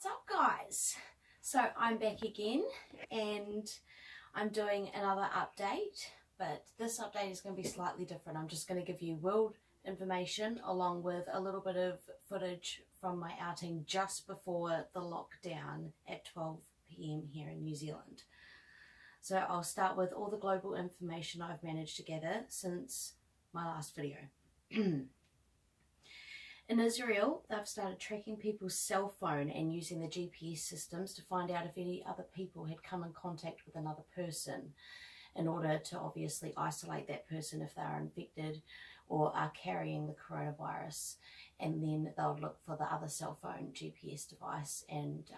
What's up, guys? So I'm back again and I'm doing another update, but this update is going to be slightly different. I'm just going to give you world information along with a little bit of footage from my outing just before the lockdown at 12 p.m. here in New Zealand. So I'll start with all the global information I've managed to gather since my last video. In Israel, they've started tracking people's cell phone and using the GPS systems to find out if any other people had come in contact with another person in order to obviously isolate that person if they are infected or are carrying the coronavirus. And then they'll look for the other cell phone GPS device and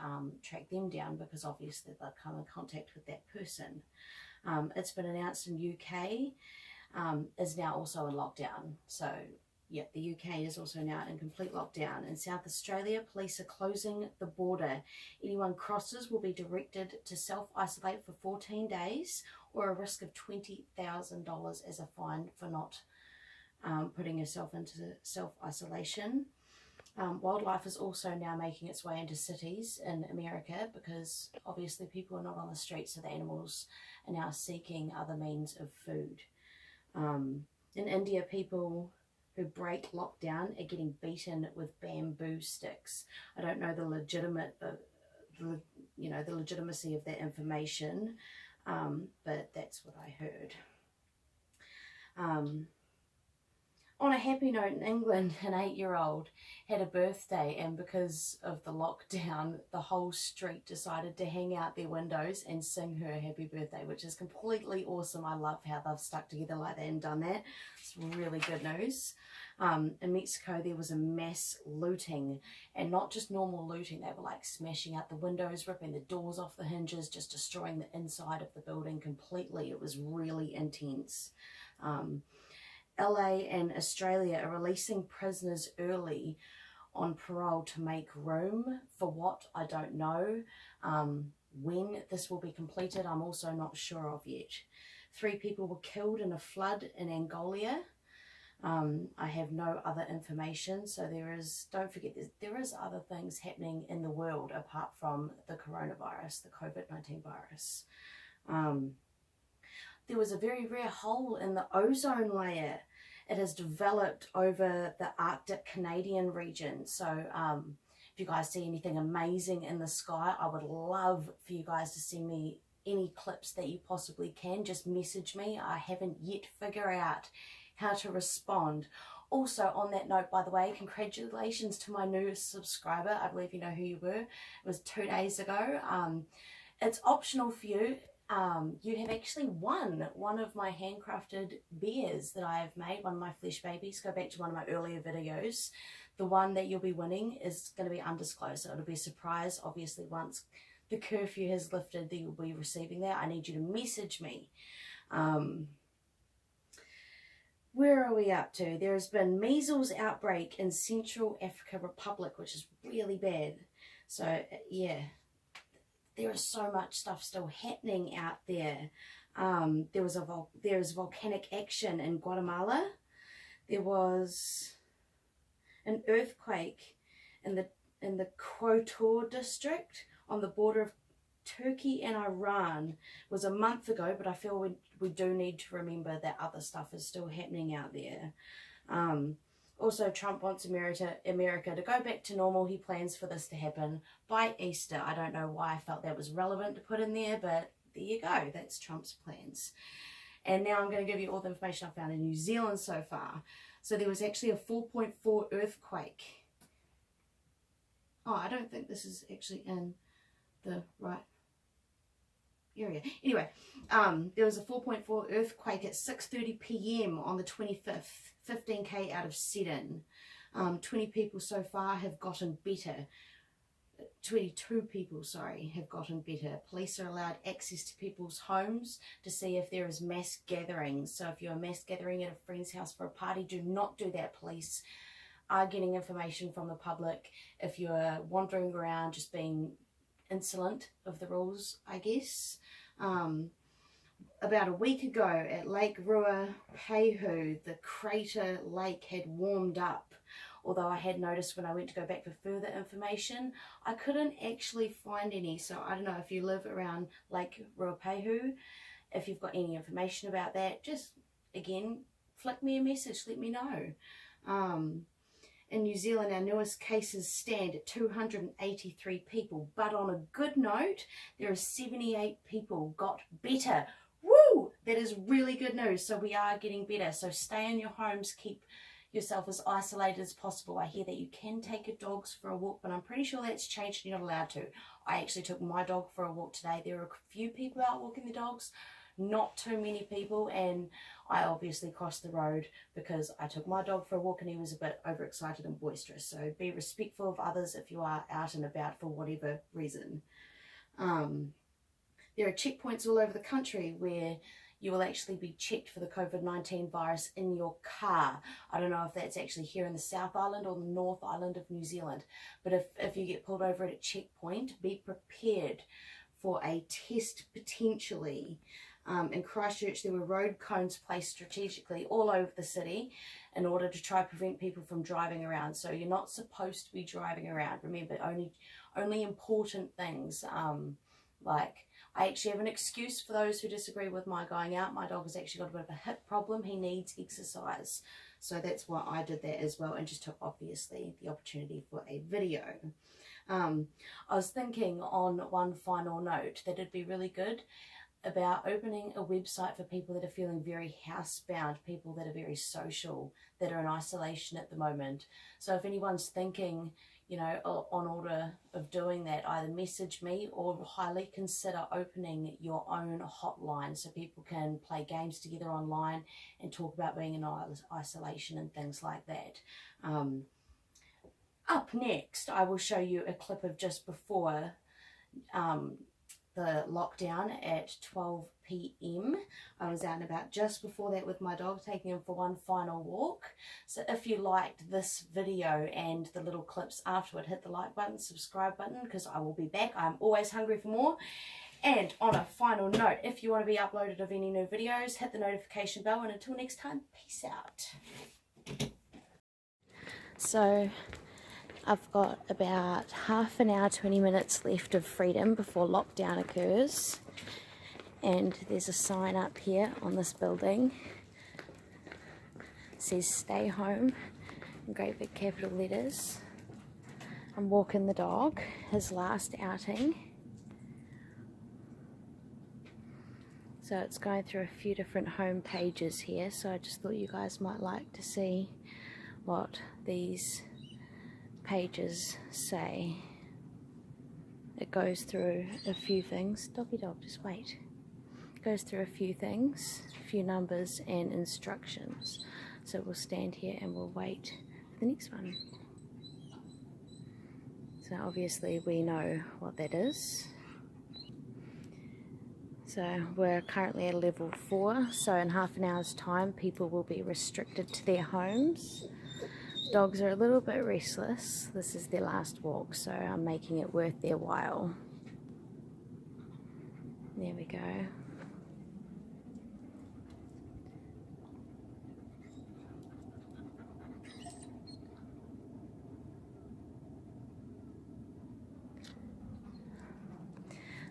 track them down because obviously they'll come in contact with that person. It's been announced in UK is now also in lockdown. So yeah, the UK is also now in complete lockdown. In South Australia, police are closing the border. Anyone crosses will be directed to self-isolate for 14 days or a risk of $20,000 as a fine for not putting yourself into self-isolation. Wildlife is also now making its way into cities in America because obviously people are not on the streets, so the animals are now seeking other means of food. In India, people who break lockdown are getting beaten with bamboo sticks. I don't know the legitimacy of that information, but that's what I heard. On a happy note, in England, an 8-year-old had a birthday, and because of the lockdown, the whole street decided to hang out their windows and sing her happy birthday, which is completely awesome. I love how they've stuck together like that and done that. It's really good news. In Mexico, there was a mass looting, and not just normal looting. They were like smashing out the windows, ripping the doors off the hinges, just destroying the inside of the building completely. It was really intense. LA and Australia are releasing prisoners early on parole to make room for what, I don't know. When this will be completed, I'm also not sure of yet. 3 people were killed in a flood in Angola. I have no other information, so don't forget, there is other things happening in the world apart from the coronavirus, the COVID-19 virus. There was a very rare hole in the ozone layer. It has developed over the Arctic Canadian region. So if you guys see anything amazing in the sky, I would love for you guys to send me any clips that you possibly can. Just message me. I haven't yet figured out how to respond. Also, on that note, by the way, congratulations to my newest subscriber. I believe you know who you were. It was 2 days ago. It's optional for you. You have actually won one of my handcrafted bears that I have made, one of my flesh babies. Go back to one of my earlier videos. The one that you'll be winning is going to be undisclosed, so it'll be a surprise. Obviously, once the curfew has lifted, that you'll be receiving that. I need you to message me. Where are we up to? There has been measles outbreak in Central African Republic, which is really bad. So, yeah. There is so much stuff still happening out there. There is volcanic action in Guatemala. There was an earthquake in the Kotor district on the border of Turkey and Iran. It was a month ago, but I feel we do need to remember that other stuff is still happening out there. Also, Trump wants America to go back to normal. He plans for this to happen by Easter. I don't know why I felt that was relevant to put in there, but there you go. That's Trump's plans. And now I'm going to give you all the information I found in New Zealand so far. So there was actually a 4.4 earthquake. Oh, I don't think this is actually in the right area. Anyway, there was a 4.4 earthquake at 6:30 p.m. on the 25th, 15k out of Seddon. 20 people so far have gotten better. 22 people, sorry, have gotten better. Police are allowed access to people's homes to see if there is mass gatherings. So if you're mass gathering at a friend's house for a party, do not do that. Police are getting information from the public. If you're wandering around just being insolent of the rules, I guess. About a week ago at Lake Ruapehu, the crater lake had warmed up. although I had noticed when I went to go back for further information, I couldn't actually find any. So I don't know if you live around Lake Ruapehu, if you've got any information about that, just again, flick me a message, let me know. In New Zealand, our newest cases stand at 283 people, but on a good note, there are 78 people got better. Woo! That is really good news. So we are getting better. So stay in your homes, keep yourself as isolated as possible. I hear that you can take your dogs for a walk, but I'm pretty sure that's changed and you're not allowed to. I actually took my dog for a walk today. There were a few people out walking their dogs, not too many people, and I obviously crossed the road because I took my dog for a walk and he was a bit overexcited and boisterous. So be respectful of others if you are out and about for whatever reason. There are checkpoints all over the country where you will actually be checked for the COVID-19 virus in your car. I don't know if that's actually here in the South Island or the North Island of New Zealand, but if you get pulled over at a checkpoint, be prepared for a test potentially. In Christchurch, there were road cones placed strategically all over the city in order to try to prevent people from driving around. So you're not supposed to be driving around. Remember, only important things. Like, I actually have an excuse for those who disagree with my going out. My dog has actually got a bit of a hip problem. He needs exercise. So that's why I did that as well, and just took, obviously, the opportunity for a video. I was thinking on one final note that it'd be really good about opening a website for people that are feeling very housebound, people that are very social, that are in isolation at the moment. So if anyone's thinking, you know, on order of doing that, either message me or highly consider opening your own hotline so people can play games together online and talk about being in isolation and things like that. Up next, I will show you a clip of just before the lockdown at 12 p.m. I was out and about just before that with my dog, taking him for one final walk. So if you liked this video and the little clips afterward, hit the like button, subscribe button, because I will be back. I'm always hungry for more. And on a final note, if you want to be uploaded of any new videos, hit the notification bell, and until next time, peace out. So I've got about half an hour, 20 minutes left of freedom before lockdown occurs. And there's a sign up here on this building. It says stay home in great big capital letters. I'm walking the dog, his last outing. So it's going through a few different home pages here. So I just thought you guys might like to see what these pages say. It goes through a few things. Doggy dog, just wait. It goes through a few things, a few numbers and instructions. So we'll stand here and we'll wait for the next one. So obviously we know what that is. So we're currently at level 4, so in half an hour's time people will be restricted to their homes. Dogs are a little bit restless. This is their last walk, so I'm making it worth their while. There we go.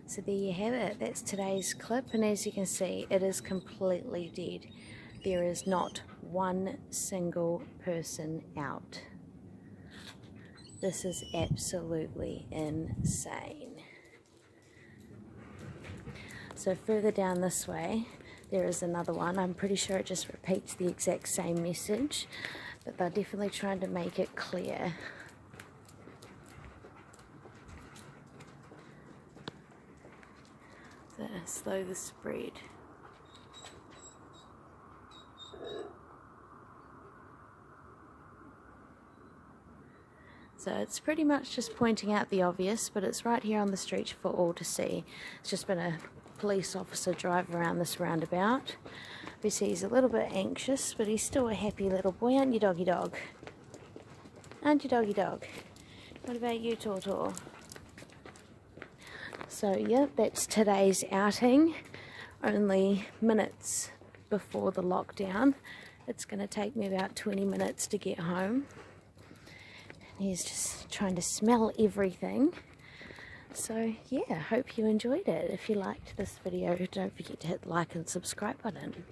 So there you have it. That's today's clip, and as you can see, it is completely dead. There is not one single person out. This is absolutely insane. So further down this way, there is another one. I'm pretty sure it just repeats the exact same message, but they're definitely trying to make it clear. So slow the spread. So it's pretty much just pointing out the obvious, but it's right here on the street for all to see. It's just been a police officer drive around this roundabout. We see he's a little bit anxious, but he's still a happy little boy, aren't you, doggy dog? Aren't you, doggy dog? What about you, Tortor? So yeah, that's today's outing. Only minutes before the lockdown. It's going to take me about 20 minutes to get home. He's just trying to smell everything. So yeah, hope you enjoyed it. If you liked this video, don't forget to hit the like and subscribe button.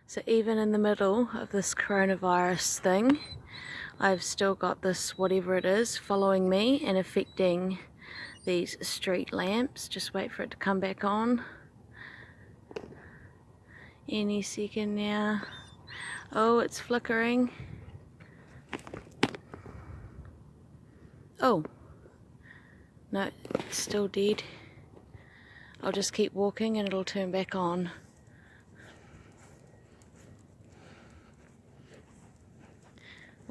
So even in the middle of this coronavirus thing, I've still got this whatever it is following me and affecting these street lamps. Just wait for it to come back on any second now. Oh, it's flickering. Oh no, it's still dead. I'll just keep walking and it'll turn back on.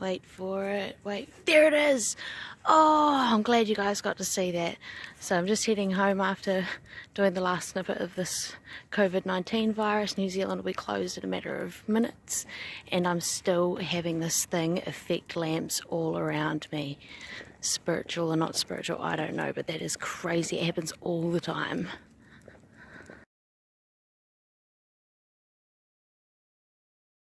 Wait for it, wait, there it is! Oh, I'm glad you guys got to see that. So I'm just heading home after doing the last snippet of this COVID-19 virus. New Zealand will be closed in a matter of minutes, and I'm still having this thing affect lamps all around me. Spiritual or not spiritual, I don't know, but that is crazy. It happens all the time.